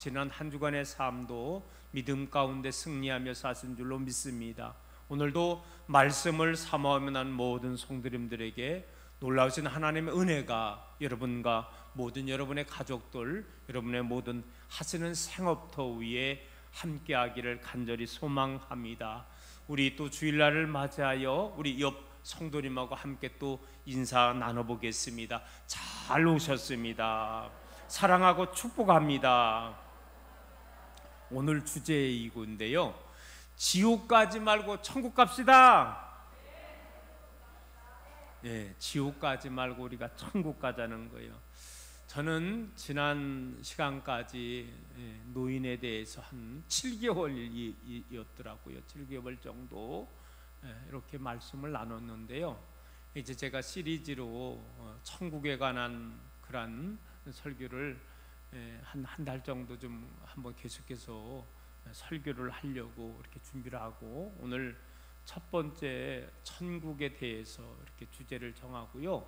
지난 한 주간의 삶도 믿음 가운데 승리하며 사신 줄로 믿습니다. 오늘도 말씀을 사모하는 모든 성도님들에게 놀라우신 하나님의 은혜가 여러분과 모든 여러분의 가족들, 여러분의 모든 하시는 생업터 위에 함께하기를 간절히 소망합니다. 우리 또 주일날을 맞이하여 우리 옆 성도님하고 함께 또 인사 나눠보겠습니다. 잘 오셨습니다. 사랑하고 축복합니다. 오늘 주제이고인데요, 지옥 가지 말고 천국 갑시다. 지옥 가지 말고 우리가 천국 가자는 거예요. 저는 지난 시간까지 노인에 대해서 한 7개월이었더라고요. 7개월 정도 이렇게 말씀을 나눴는데요, 이제 제가 시리즈로 천국에 관한 그런 설교를 한 달 정도 좀 한번 계속해서 설교를 하려고 이렇게 준비를 하고, 오늘 첫 번째 천국에 대해서 이렇게 주제를 정하고요,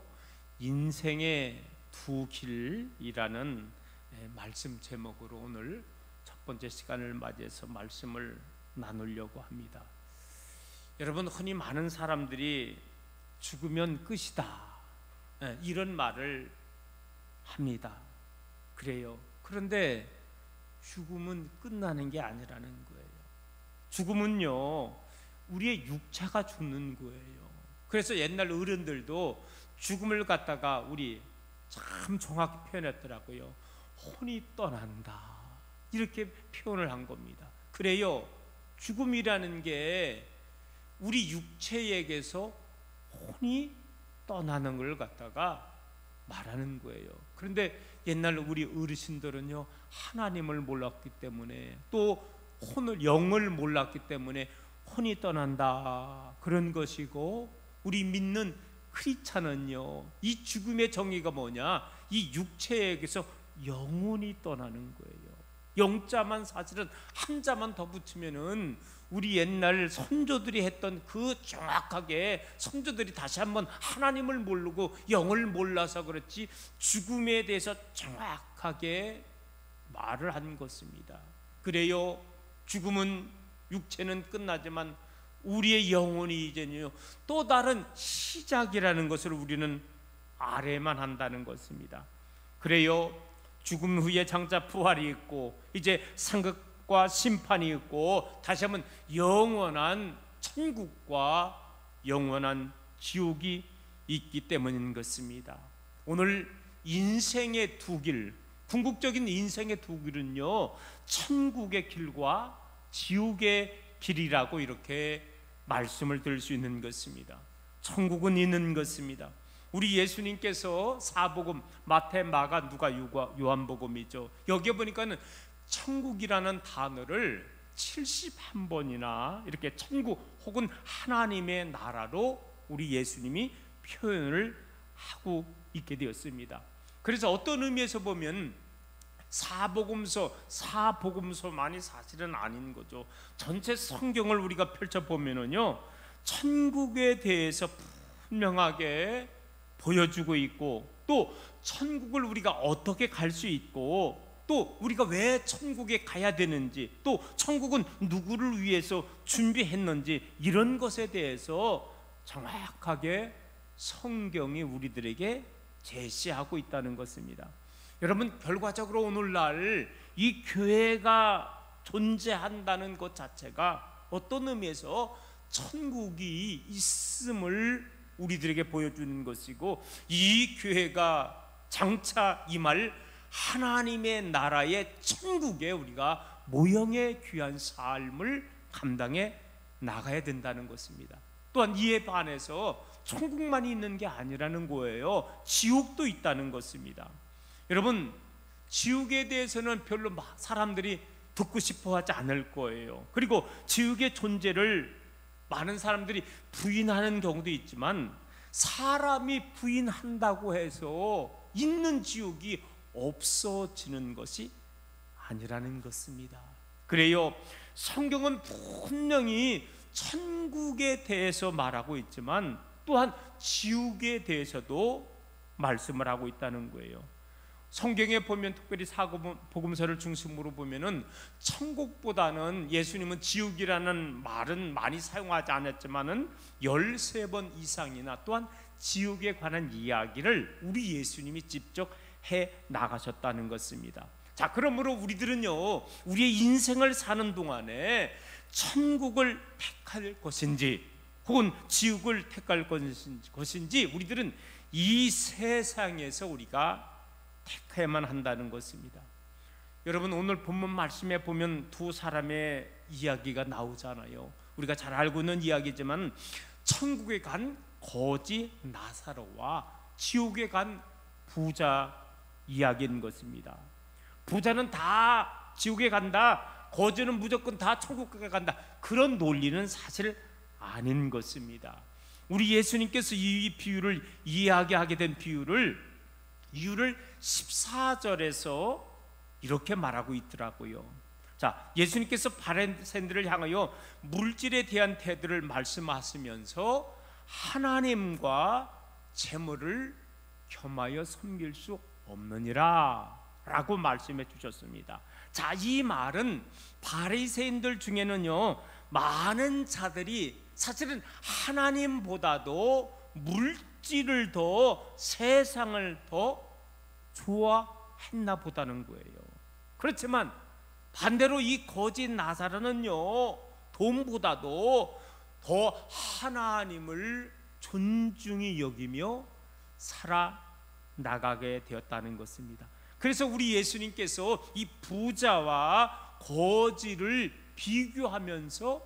인생의 두 길이라는 말씀 제목으로 오늘 첫 번째 시간을 맞이해서 말씀을 나누려고 합니다. 여러분, 흔히 많은 사람들이 죽으면 끝이다 이런 말을 합니다. 그래요. 그런데 죽음은 끝나는 게 아니라는 거예요. 죽음은요, 우리의 육체가 죽는 거예요. 그래서 옛날 어른들도 죽음을 갖다가 우리 참 정확히 표현했더라고요. 혼이 떠난다, 이렇게 표현을 한 겁니다. 그래요, 죽음이라는 게 우리 육체에게서 혼이 떠나는 걸 갖다가 말하는 거예요. 그런데 옛날 우리 어르신들은요, 하나님을 몰랐기 때문에, 또 영을 몰랐기 때문에 혼이 떠난다 그런 것이고, 우리 믿는 크리스찬은요, 이 죽음의 정의가 뭐냐, 이 육체에게서 영혼이 떠나는 거예요. 영자만 사실은 한자만 더 붙이면은 우리 옛날 선조들이 했던 그 정확하게, 선조들이 다시 한번 하나님을 모르고 영을 몰라서 그렇지 죽음에 대해서 정확하게 말을 한 것입니다. 그래요, 죽음은, 육체는 끝나지만 우리의 영혼이 이제는요 또 다른 시작이라는 것을 우리는 알아야만 한다는 것입니다. 그래요, 죽음 후에 장차 부활이 있고, 이제 상급과 심판이 있고, 다시 한번 영원한 천국과 영원한 지옥이 있기 때문인 것입니다. 오늘 인생의 두 길, 궁극적인 인생의 두 길은요, 천국의 길과 지옥의 길이라고 이렇게 말씀을 드릴 수 있는 것입니다. 천국은 있는 것입니다. 우리 예수님께서 사복음, 마태, 마가, 누가, 요한복음이죠. 여기에 보니까는 천국이라는 단어를 71번이나 이렇게 천국 혹은 하나님의 나라로 우리 예수님이 표현을 하고 있게 되었습니다. 그래서 어떤 의미에서 보면 사복음서만이 사실은 아닌 거죠. 전체 성경을 우리가 펼쳐보면은요, 천국에 대해서 분명하게 보여주고 있고, 또 천국을 우리가 어떻게 갈 수 있고, 또 우리가 왜 천국에 가야 되는지, 또 천국은 누구를 위해서 준비했는지, 이런 것에 대해서 정확하게 성경이 우리들에게 제시하고 있다는 것입니다. 여러분, 결과적으로 오늘날 이 교회가 존재한다는 것 자체가 어떤 의미에서 천국이 있음을 우리들에게 보여주는 것이고, 이 교회가 장차 임할 하나님의 나라의 천국에 우리가 모형의 귀한 삶을 감당해 나가야 된다는 것입니다. 또한 이에 반해서 천국만이 있는 게 아니라는 거예요. 지옥도 있다는 것입니다. 여러분, 지옥에 대해서는 별로 사람들이 듣고 싶어 하지 않을 거예요. 그리고 지옥의 존재를 많은 사람들이 부인하는 경우도 있지만, 사람이 부인한다고 해서 있는 지옥이 없어지는 것이 아니라는 것입니다. 그래요, 성경은 분명히 천국에 대해서 말하고 있지만, 또한 지옥에 대해서도 말씀을 하고 있다는 거예요. 성경에 보면 특별히 사복음서를 중심으로 보면은 천국보다는 예수님은 지옥이라는 말은 많이 사용하지 않았지만은 13번 이상이나 또한 지옥에 관한 이야기를 우리 예수님이 직접 해 나가셨다는 것입니다. 자, 그러므로 우리들은요, 우리의 인생을 사는 동안에 천국을 택할 것인지 혹은 지옥을 택할 것인지 우리들은 이 세상에서 우리가 택해야만 한다는 것입니다. 여러분, 오늘 본문 말씀에 보면 두 사람의 이야기가 나오잖아요. 우리가 잘 알고 있는 이야기지만 천국에 간 거지 나사로와 지옥에 간 부자 이야기인 것입니다. 부자는 다 지옥에 간다, 거지는 무조건 다 천국에 간다, 그런 논리는 사실 아닌 것입니다. 우리 예수님께서 이 비유를 이야기하게 된 이유를 14절에서 이렇게 말하고 있더라고요. 자, 예수님께서 바리새인들을 향하여 물질에 대한 태도를 말씀하시면서 하나님과 재물을 겸하여 섬길 수 없느니라 라고 말씀해 주셨습니다. 자, 이 말은 바리새인들 중에는요, 많은 자들이 사실은 하나님보다도 물질을 더, 세상을 더 좋아했나 보다는 거예요. 그렇지만 반대로 이 거지 나사로는요, 돈보다도 더 하나님을 존중히 여기며 살아나가게 되었다는 것입니다. 그래서 우리 예수님께서 이 부자와 거지를 비교하면서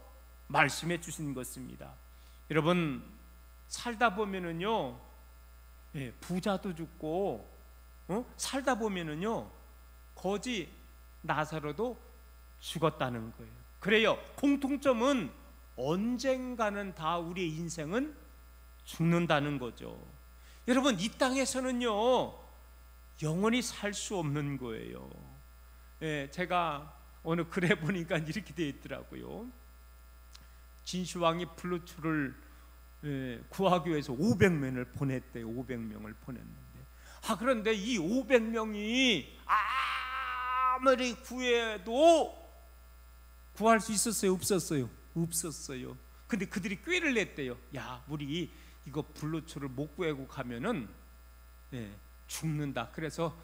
말씀해 주신 것입니다. 여러분, 살다 보면은요, 부자도 죽고, 살다 보면은요, 거지 나사로도 죽었다는 거예요. 그래요, 공통점은 언젠가는 다 우리의 인생은 죽는다는 거죠. 여러분, 이 땅에서는요, 영원히 살 수 없는 거예요. 제가 어느 글에 보니까 이렇게 되어 있더라고요. 진시황이 플루토를 구하기 위해서 500명을 보냈대요. 500명을 보냈는데, 그런데 이 500명이 아무리 구해도 구할 수 있었어요? 없었어요? 없었어요. 근데 그들이 꾀를 냈대요. 야, 우리 이거 플루토를 못 구하고 가면은 죽는다. 그래서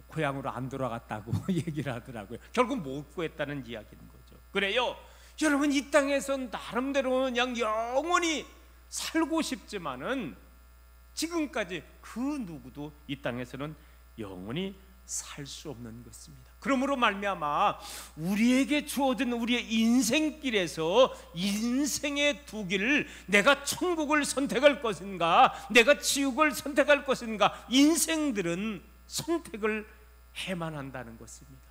고향으로 안 돌아갔다고 얘기를 하더라고요. 결국 못 구했다는 이야기인 거죠. 그래요, 여러분, 이 땅에선 나름대로 그냥 영원히 살고 싶지만은 지금까지 그 누구도 이 땅에서는 영원히 살 수 없는 것입니다. 그러므로 말미암아 우리에게 주어진 우리의 인생길에서 인생의 두 길을, 내가 천국을 선택할 것인가, 내가 지옥을 선택할 것인가, 인생들은 선택을 해만 한다는 것입니다.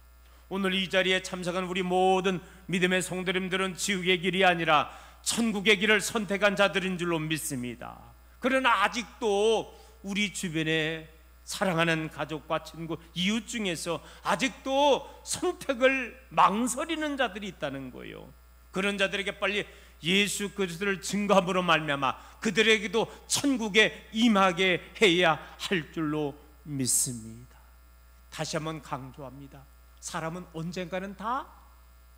오늘 이 자리에 참석한 우리 모든 믿음의 성도님들은 지옥의 길이 아니라 천국의 길을 선택한 자들인 줄로 믿습니다. 그러나 아직도 우리 주변에 사랑하는 가족과 친구, 이웃 중에서 아직도 선택을 망설이는 자들이 있다는 거예요. 그런 자들에게 빨리 예수 그리스도를 증거함으로 말미암아 그들에게도 천국에 임하게 해야 할 줄로 믿습니다. 다시 한번 강조합니다. 사람은 언젠가는 다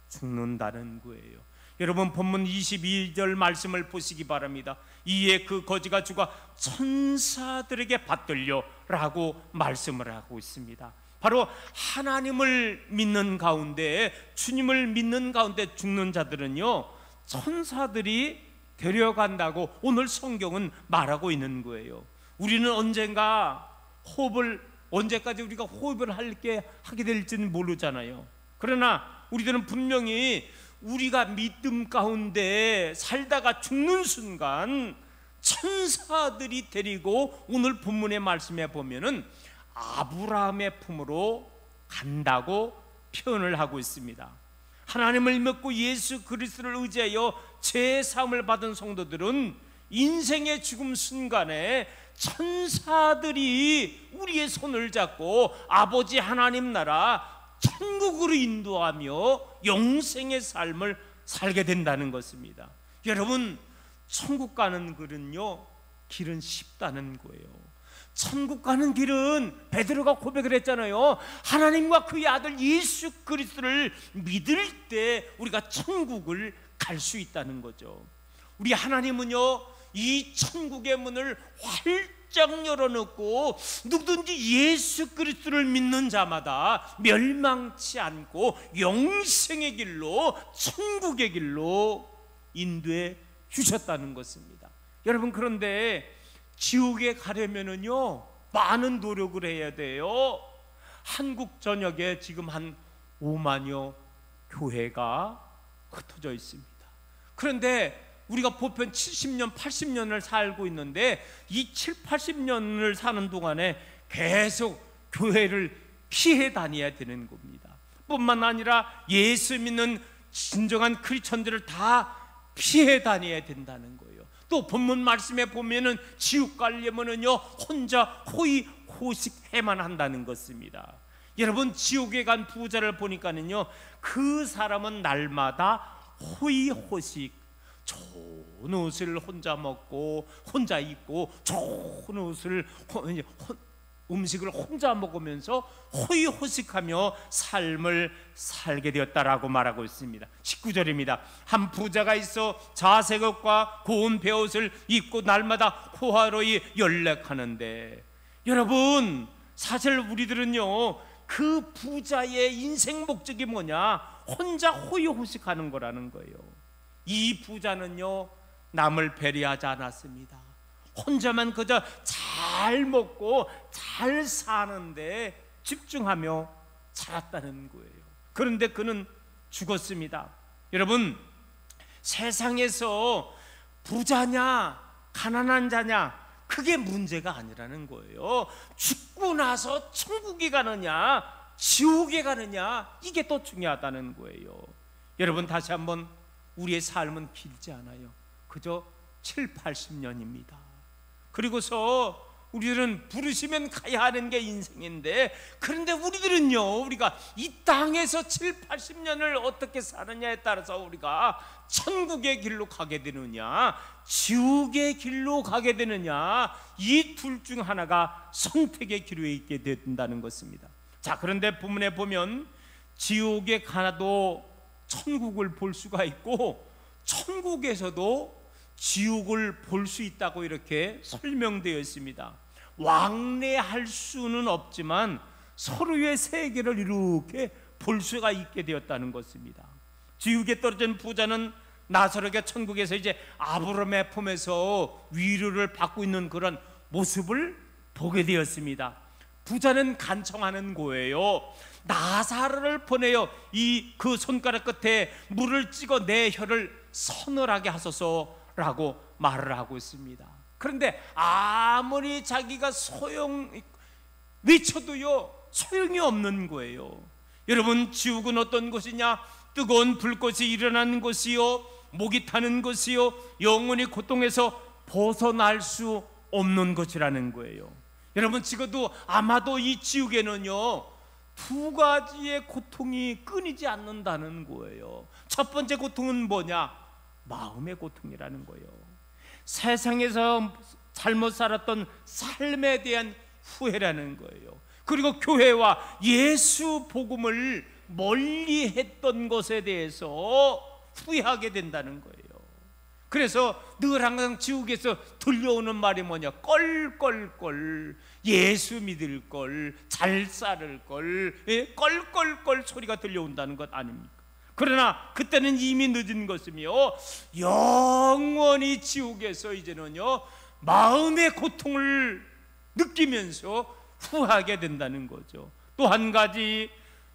죽는다는 거예요. 여러분, 본문 22절 말씀을 보시기 바랍니다. 이에 그 거지가 죽어 천사들에게 받들려 라고 말씀을 하고 있습니다. 바로 하나님을 믿는 가운데, 주님을 믿는 가운데 죽는 자들은요, 천사들이 데려간다고 오늘 성경은 말하고 있는 거예요. 우리는 언제까지 우리가 호흡을 하게 될지는 모르잖아요. 그러나 우리들은 분명히 우리가 믿음 가운데 살다가 죽는 순간 천사들이 데리고, 오늘 본문의 말씀에 보면은 아브라함의 품으로 간다고 표현을 하고 있습니다. 하나님을 믿고 예수 그리스도를 의지하여 죄 사함을 받은 성도들은 인생의 죽음 순간에 천사들이 우리의 손을 잡고 아버지 하나님 나라 천국으로 인도하며 영생의 삶을 살게 된다는 것입니다. 여러분, 천국 가는 길은 쉽다는 거예요. 천국 가는 길은 베드로가 고백을 했잖아요. 하나님과 그의 아들 예수 그리스도를 믿을 때 우리가 천국을 갈 수 있다는 거죠. 우리 하나님은요, 이 천국의 문을 활짝 열어놓고 누구든지 예수 그리스도를 믿는 자마다 멸망치 않고 영생의 길로, 천국의 길로 인도해 주셨다는 것입니다. 여러분, 그런데 지옥에 가려면은요 많은 노력을 해야 돼요. 한국 전역에 지금 한 5만여 교회가 흩어져 있습니다. 그런데 우리가 보편 70년, 80년을 살고 있는데 이 7, 80년을 사는 동안에 계속 교회를 피해 다녀야 되는 겁니다. 뿐만 아니라 예수 믿는 진정한 크리스천들을 다 피해 다녀야 된다는 거예요. 또 본문 말씀에 보면은 지옥 가려면은요 혼자 호의호식해만 한다는 것입니다. 여러분, 지옥에 간 부자를 보니까는요 그 사람은 날마다 호의호식, 좋은 옷을 혼자 먹고 혼자 입고 좋은 옷을 음식을 혼자 먹으면서 호의호식하며 삶을 살게 되었다라고 말하고 있습니다. 19절입니다. 한 부자가 있어 자색 옷과 고운 베옷을 입고 날마다 호화로이 연락하는데, 여러분, 사실 우리들은요 그 부자의 인생 목적이 뭐냐? 혼자 호의호식하는 거라는 거예요. 이 부자는요 남을 배려하지 않았습니다. 혼자만 그저 잘 먹고 잘 사는데 집중하며 살았다는 거예요. 그런데 그는 죽었습니다. 여러분, 세상에서 부자냐 가난한 자냐 그게 문제가 아니라는 거예요. 죽고 나서 천국에 가느냐 지옥에 가느냐 이게 더 중요하다는 거예요. 여러분, 다시 한번 우리의 삶은 길지 않아요. 그저 7, 80년입니다. 그리고서 우리들은 부르시면 가야 하는 게 인생인데, 그런데 우리들은요 우리가 이 땅에서 7, 80년을 어떻게 사느냐에 따라서 우리가 천국의 길로 가게 되느냐 지옥의 길로 가게 되느냐, 이 둘 중 하나가 선택의 기로에 있게 된다는 것입니다. 자, 그런데 본문에 보면 지옥에 가도 천국을 볼 수가 있고 천국에서도 지옥을 볼 수 있다고 이렇게 설명되어 있습니다. 왕래할 수는 없지만 서로의 세계를 이렇게 볼 수가 있게 되었다는 것입니다. 지옥에 떨어진 부자는 나사로가 천국에서 이제 아브라함의 품에서 위로를 받고 있는 그런 모습을 보게 되었습니다. 부자는 간청하는 거예요. 나사로를 보내요. 그 손가락 끝에 물을 찍어 내 혀를 서늘하게 하소서라고 말을 하고 있습니다. 그런데 아무리 자기가 외쳐도요 소용이 없는 거예요. 여러분, 지옥은 어떤 곳이냐? 뜨거운 불꽃이 일어나는 곳이요, 목이 타는 곳이요, 영원히 고통에서 벗어날 수 없는 것이라는 거예요. 여러분, 지금도 아마도 이 지옥에는요 두 가지의 고통이 끊이지 않는다는 거예요. 첫 번째 고통은 뭐냐? 마음의 고통이라는 거예요. 세상에서 잘못 살았던 삶에 대한 후회라는 거예요. 그리고 교회와 예수 복음을 멀리 했던 것에 대해서 후회하게 된다는 거예요. 그래서 늘 항상 지옥에서 들려오는 말이 뭐냐? 껄껄껄, 예수 믿을 걸, 잘 살을 걸, 껄껄껄 소리가 들려온다는 것 아닙니까? 그러나 그때는 이미 늦은 것이며 영원히 지옥에서 이제는요 마음의 고통을 느끼면서 후회하게 된다는 거죠. 또 한 가지,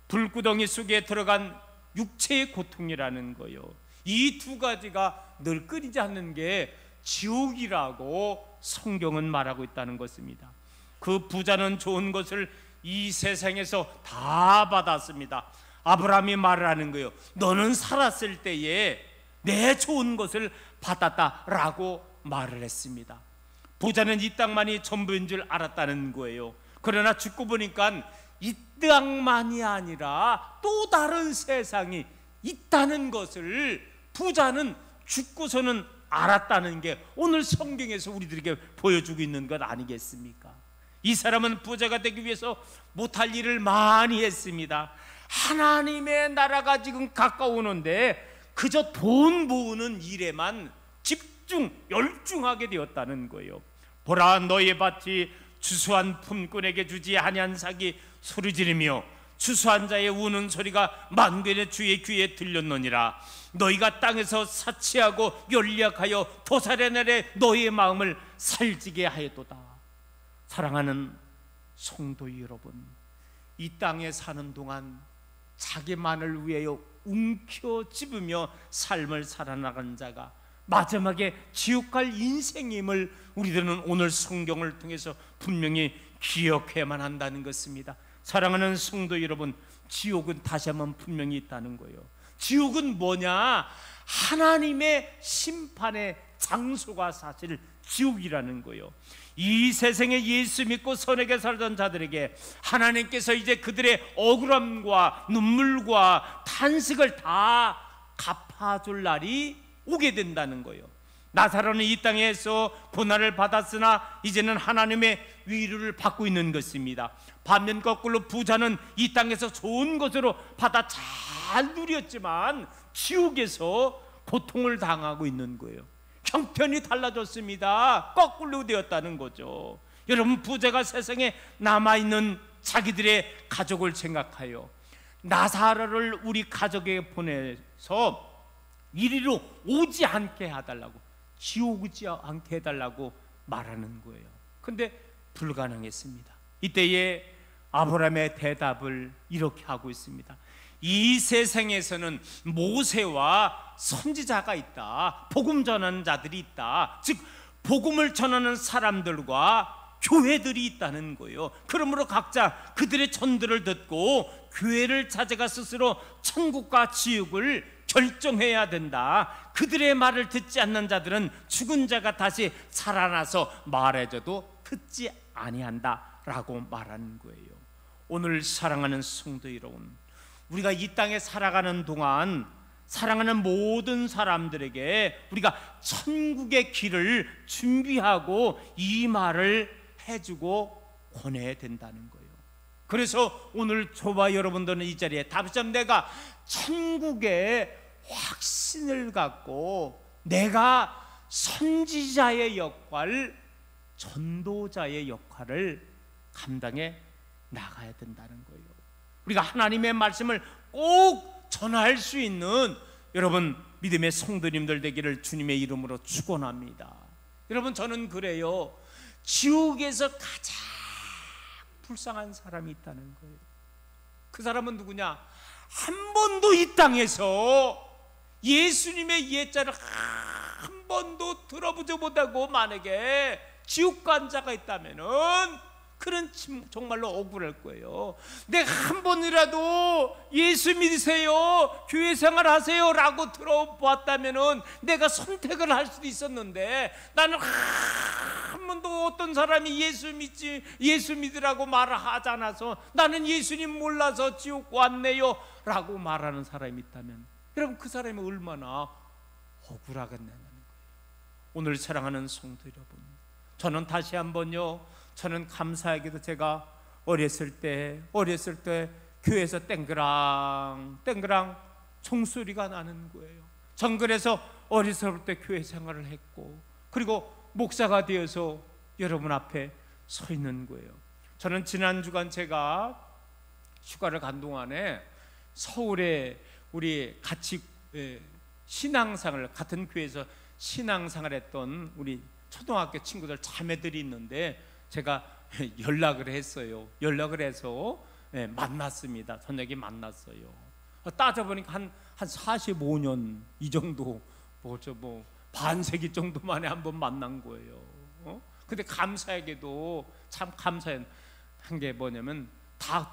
불구덩이 속에 들어간 육체의 고통이라는 거요. 이 두 가지가 늘 끊이지 않는 게 지옥이라고 성경은 말하고 있다는 것입니다. 그 부자는 좋은 것을 이 세상에서 다 받았습니다. 아브라함이 말을 하는 거예요. 너는 살았을 때에 내 좋은 것을 받았다라고 말을 했습니다. 부자는 이 땅만이 전부인 줄 알았다는 거예요. 그러나 죽고 보니까 이 땅만이 아니라 또 다른 세상이 있다는 것을 부자는 죽고서는 알았다는 게 오늘 성경에서 우리들에게 보여주고 있는 것 아니겠습니까? 이 사람은 부자가 되기 위해서 못할 일을 많이 했습니다. 하나님의 나라가 지금 가까우는데 그저 돈 모으는 일에만 열중하게 되었다는 거예요. 보라, 너의 밭이 추수한 품꾼에게 주지 아니한 삭이 소리지르며 추수한 자의 우는 소리가 만군의 주의 귀에 들렸느니라. 너희가 땅에서 사치하고 연약하여 도살해내래 너희의 마음을 살지게 하였도다. 사랑하는 성도 여러분, 이 땅에 사는 동안 자기만을 위하여 움켜쥐으며 삶을 살아나가는 자가 마지막에 지옥 갈 인생임을 우리들은 오늘 성경을 통해서 분명히 기억해야만 한다는 것입니다. 사랑하는 성도 여러분, 지옥은 다시 한번 분명히 있다는 거예요. 지옥은 뭐냐? 하나님의 심판의 장소가 사실 지옥이라는 거예요. 이 세상에 예수 믿고 선하게 살던 자들에게 하나님께서 이제 그들의 억울함과 눈물과 탄식을 다 갚아줄 날이 오게 된다는 거예요. 나사로는 이 땅에서 고난을 받았으나 이제는 하나님의 위로를 받고 있는 것입니다. 반면 거꾸로 부자는 이 땅에서 좋은 것으로 받아 잘 누렸지만 지옥에서 고통을 당하고 있는 거예요. 형편이 달라졌습니다. 거꾸로 되었다는 거죠. 여러분, 부자가 세상에 남아있는 자기들의 가족을 생각하여 나사로를 우리 가족에게 보내서 이리로 오지 않게 해달라고, 지옥 오지 않게 해달라고 말하는 거예요. 근데 불가능했습니다. 이때에 아브라함의 대답을 이렇게 하고 있습니다. 이 세상에서는 모세와 선지자가 있다, 복음 전하는 자들이 있다, 즉 복음을 전하는 사람들과 교회들이 있다는 거예요. 그러므로 각자 그들의 전도를 듣고 교회를 찾아가 스스로 천국과 지옥을 결정해야 된다. 그들의 말을 듣지 않는 자들은 죽은 자가 다시 살아나서 말해줘도 듣지 아니한다 라고 말하는 거예요. 오늘 사랑하는 성도 여러분, 우리가 이 땅에 살아가는 동안 사랑하는 모든 사람들에게 우리가 천국의 길을 준비하고 이 말을 해주고 권해야 된다는 거예요. 그래서 오늘 저와 여러분들은 이 자리에 다시금 내가 천국의 확신을 갖고 내가 선지자의 역할, 전도자의 역할을 감당해 나가야 된다는 거예요. 우리가 하나님의 말씀을 꼭 전할 수 있는 여러분 믿음의 성도님들 되기를 주님의 이름으로 축원합니다. 여러분, 저는 그래요. 지옥에서 가장 불쌍한 사람이 있다는 거예요. 그 사람은 누구냐? 한 번도 이 땅에서 예수님의 예자를 한 번도 들어보지 못하고 만약에 지옥 간 자가 있다면은 그는 정말로 억울할 거예요. 내가 한 번이라도 예수 믿으세요, 교회 생활하세요 라고 들어봤다면은 내가 선택을 할 수도 있었는데, 나는 한 번도 어떤 사람이 예수 믿으라고 말을 하지 않아서 나는 예수님 몰라서 지옥 왔네요 라고 말하는 사람이 있다면 여러분, 그 사람이 얼마나 억울하겠냐는 거예요. 오늘 사랑하는 성도 여러분, 저는 다시 한번요, 저는 감사하게도 제가 어렸을 때 교회에서 땡그랑 총소리가 나는 거예요. 전 그래서 어렸을 때 교회 생활을 했고, 그리고 목사가 되어서 여러분 앞에 서 있는 거예요. 저는 지난 주간 제가 휴가를 간 동안에 서울에 우리 같이 신앙생활을, 같은 교회에서 신앙생활 했던 우리 초등학교 친구들 자매들이 있는데 제가 연락을 했어요. 연락을 해서 만났습니다. 저녁에 만났어요. 따져보니까 한 45년 이 정도, 뭐 반세기 정도 만에 한번 만난 거예요. 근데 감사하게도 참 감사한 게 뭐냐면 다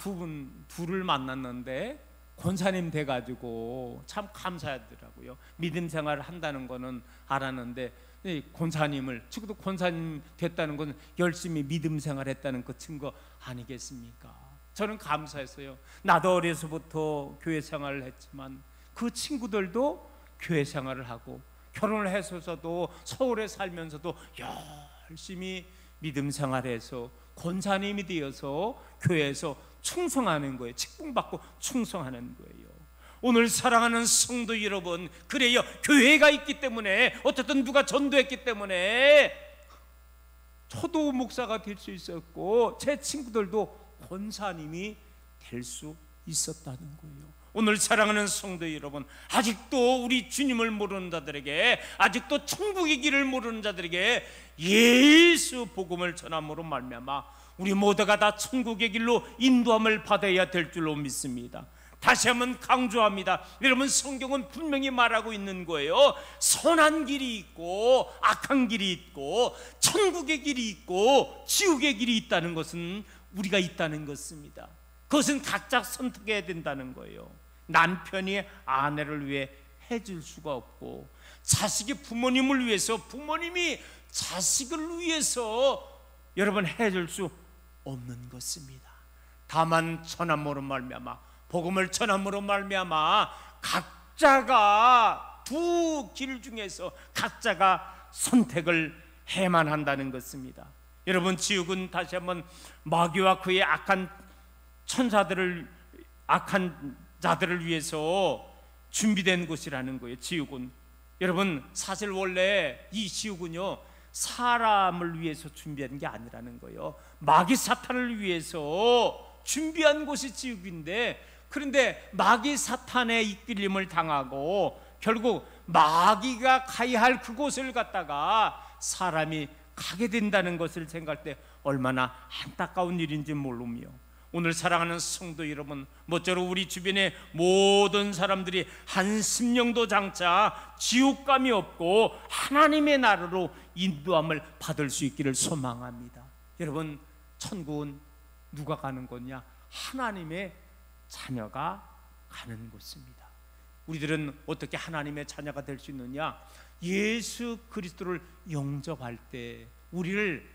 둘을 만났는데 권사님 돼가지고 참 감사하더라고요. 믿음 생활을 한다는 거는 알았는데 권사님을, 적어도 권사님 됐다는 건 열심히 믿음 생활했다는 그 증거 아니겠습니까? 저는 감사했어요. 나도 어려서부터 교회 생활을 했지만 그 친구들도 교회 생활을 하고 결혼을 해서도 서울에 살면서도 열심히 믿음 생활해서 권사님이 되어서 교회에서 충성하는 거예요. 직분받고 충성하는 거예요. 오늘 사랑하는 성도 여러분, 그래요. 교회가 있기 때문에, 어쨌든 누가 전도했기 때문에 저도 목사가 될 수 있었고 제 친구들도 권사님이 될 수 있었다는 거예요. 오늘 사랑하는 성도 여러분, 아직도 우리 주님을 모르는 자들에게, 아직도 천국의 길을 모르는 자들에게 예수 복음을 전함으로 말미암아 우리 모두가 다 천국의 길로 인도함을 받아야 될 줄로 믿습니다. 다시 한번 강조합니다. 여러분, 성경은 분명히 말하고 있는 거예요. 선한 길이 있고 악한 길이 있고 천국의 길이 있고 지옥의 길이 있다는 것은 우리가 있다는 것입니다. 그것은 각자 선택해야 된다는 거예요. 남편이 아내를 위해 해줄 수가 없고, 자식이 부모님을 위해서, 부모님이 자식을 위해서 여러분 해줄 수 없는 것입니다. 다만 전함으로 말미암아, 복음을 전함으로 말미암아 각자가 두 길 중에서 각자가 선택을 해만 한다는 것입니다. 여러분, 지옥은 다시 한번 마귀와 그의 악한 천사들을, 악한 자들을 위해서 준비된 곳이라는 거예요. 지옥은, 여러분, 사실 원래 이 지옥은요 사람을 위해서 준비한 게 아니라는 거예요. 마귀 사탄을 위해서 준비한 곳이 지옥인데, 그런데 마귀 사탄의 이끌림을 당하고 결국 마귀가 가야 할 그곳을 갖다가 사람이 가게 된다는 것을 생각할 때 얼마나 안타까운 일인지 모르며, 오늘 사랑하는 성도 여러분, 모쪼록 우리 주변의 모든 사람들이 한 심령도 장차 지옥감이 없고 하나님의 나라로 인도함을 받을 수 있기를 소망합니다. 여러분, 천국은 누가 가는 거냐? 하나님의 자녀가 가는 곳입니다. 우리들은 어떻게 하나님의 자녀가 될 수 있느냐? 예수 그리스도를 영접할 때 우리를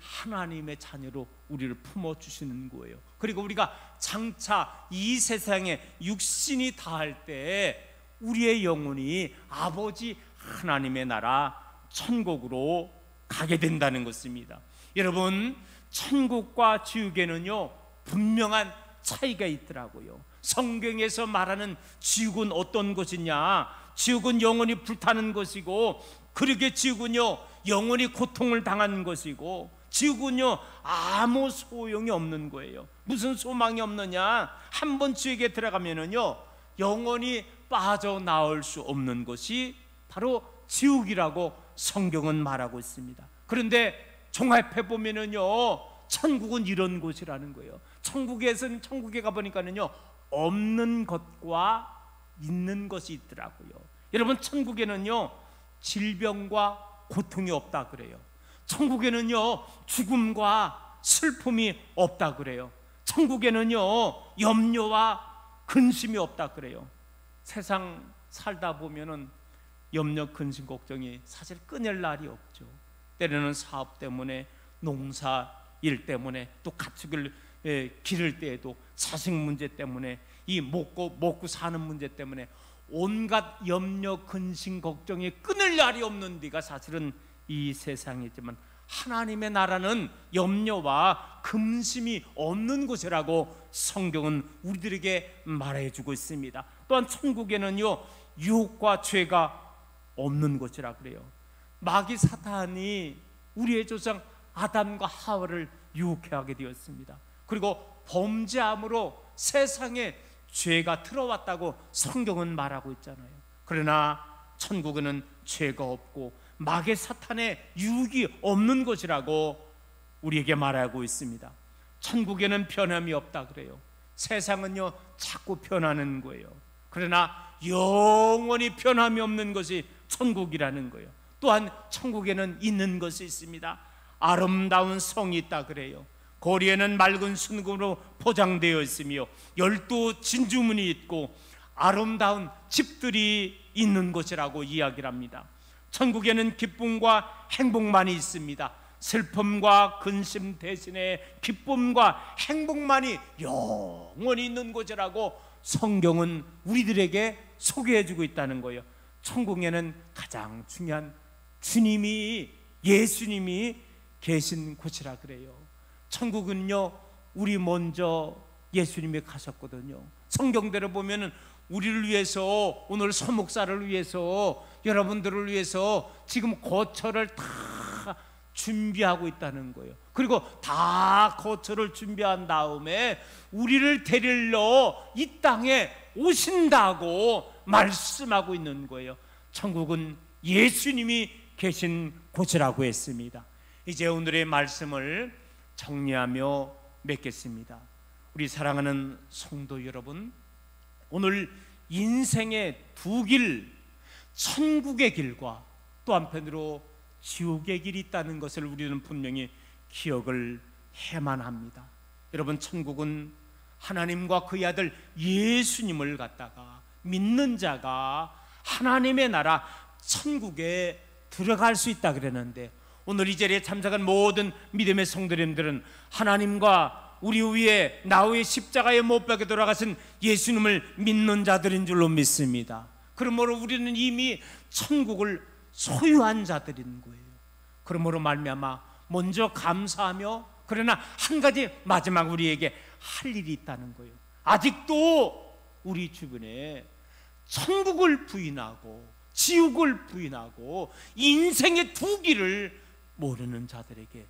하나님의 자녀로 우리를 품어주시는 거예요. 그리고 우리가 장차 이 세상에 육신이 다할 때 우리의 영혼이 아버지 하나님의 나라 천국으로 가게 된다는 것입니다. 여러분, 천국과 지옥에는요 분명한 차이가 있더라고요. 성경에서 말하는 지옥은 어떤 것이냐? 지옥은 영원히 불타는 것이고, 그러게 지옥은요 영원히 고통을 당하는 것이고, 지옥은요 아무 소용이 없는 거예요. 무슨 소망이 없느냐? 한번 지옥에 들어가면은요 영원히 빠져나올 수 없는 것이 바로 지옥이라고 성경은 말하고 있습니다. 그런데 종합해 보면은요 천국은 이런 곳이라는 거예요. 천국에 가보니까는요 없는 것과 있는 것이 있더라고요. 여러분, 천국에는요 질병과 고통이 없다 그래요. 천국에는요 죽음과 슬픔이 없다 그래요. 천국에는요 염려와 근심이 없다 그래요. 세상 살다 보면은 염려, 근심, 걱정이 사실 끊을 날이 없죠. 때로는 사업 때문에, 농사 일 때문에, 또 가축을 기를 때에도 자식 문제 때문에, 이 먹고 사는 문제 때문에 온갖 염려, 근심, 걱정이 끊을 날이 없는 데가 사실은 이 세상이지만, 하나님의 나라는 염려와 근심이 없는 곳이라고 성경은 우리들에게 말해주고 있습니다. 또한 천국에는요 유혹과 죄가 없는 곳이라 그래요. 마귀 사탄이 우리의 조상 아담과 하와를 유혹해 하게 되었습니다. 그리고 범죄함으로 세상에 죄가 들어왔다고 성경은 말하고 있잖아요. 그러나 천국에는 죄가 없고 마귀 사탄의 유혹이 없는 곳이라고 우리에게 말하고 있습니다. 천국에는 변함이 없다 그래요. 세상은요 자꾸 변하는 거예요. 그러나 영원히 변함이 없는 것이 천국이라는 거예요. 또한 천국에는 있는 것이 있습니다. 아름다운 성이 있다 그래요. 거리에는 맑은 순금으로 포장되어 있으며 12 진주문이 있고 아름다운 집들이 있는 곳이라고 이야기를 합니다. 천국에는 기쁨과 행복만이 있습니다. 슬픔과 근심 대신에 기쁨과 행복만이 영원히 있는 곳이라고 성경은 우리들에게 소개해주고 있다는 거예요. 천국에는 가장 중요한 예수님이 계신 곳이라 그래요. 천국은요, 우리 먼저 예수님이 가셨거든요. 성경대로 보면은 우리를 위해서, 오늘 서목사를 위해서, 여러분들을 위해서 지금 거처를 다 준비하고 있다는 거예요. 그리고 다 거처를 준비한 다음에 우리를 데리러 이 땅에 오신다고 말씀하고 있는 거예요. 천국은 예수님이 계신 곳이라고 했습니다. 이제 오늘의 말씀을 정리하며 맺겠습니다. 우리 사랑하는 성도 여러분, 오늘 인생의 두 길, 천국의 길과 또 한편으로 지옥의 길이 있다는 것을 우리는 분명히 기억을 해만 합니다. 여러분, 천국은 하나님과 그의 아들 예수님을 갖다가 믿는 자가 하나님의 나라 천국에 들어갈 수 있다 그랬는데, 오늘 이 자리에 참석한 모든 믿음의 성도님들은 하나님과 우리 위에 나 위에 십자가에 못 박혀 돌아가신 예수님을 믿는 자들인 줄로 믿습니다. 그러므로 우리는 이미 천국을 소유한 자들인 거예요. 그러므로 말미암아 먼저 감사하며, 그러나 한 가지 마지막 우리에게 할 일이 있다는 거예요. 아직도 우리 주변에 천국을 부인하고 지옥을 부인하고 인생의 두 길을 모르는 자들에게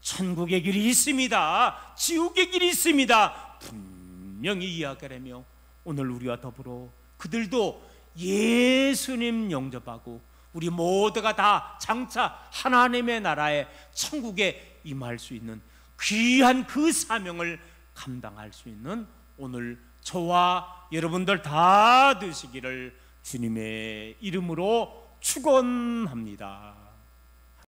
천국의 길이 있습니다, 지옥의 길이 있습니다, 분명히 이야기하며 오늘 우리와 더불어 그들도 예수님 영접하고 우리 모두가 다 장차 하나님의 나라의 천국에 임할 수 있는 귀한 그 사명을 감당할 수 있는 오늘 저와 여러분들 다 되시기를 주님의 이름으로 축원합니다.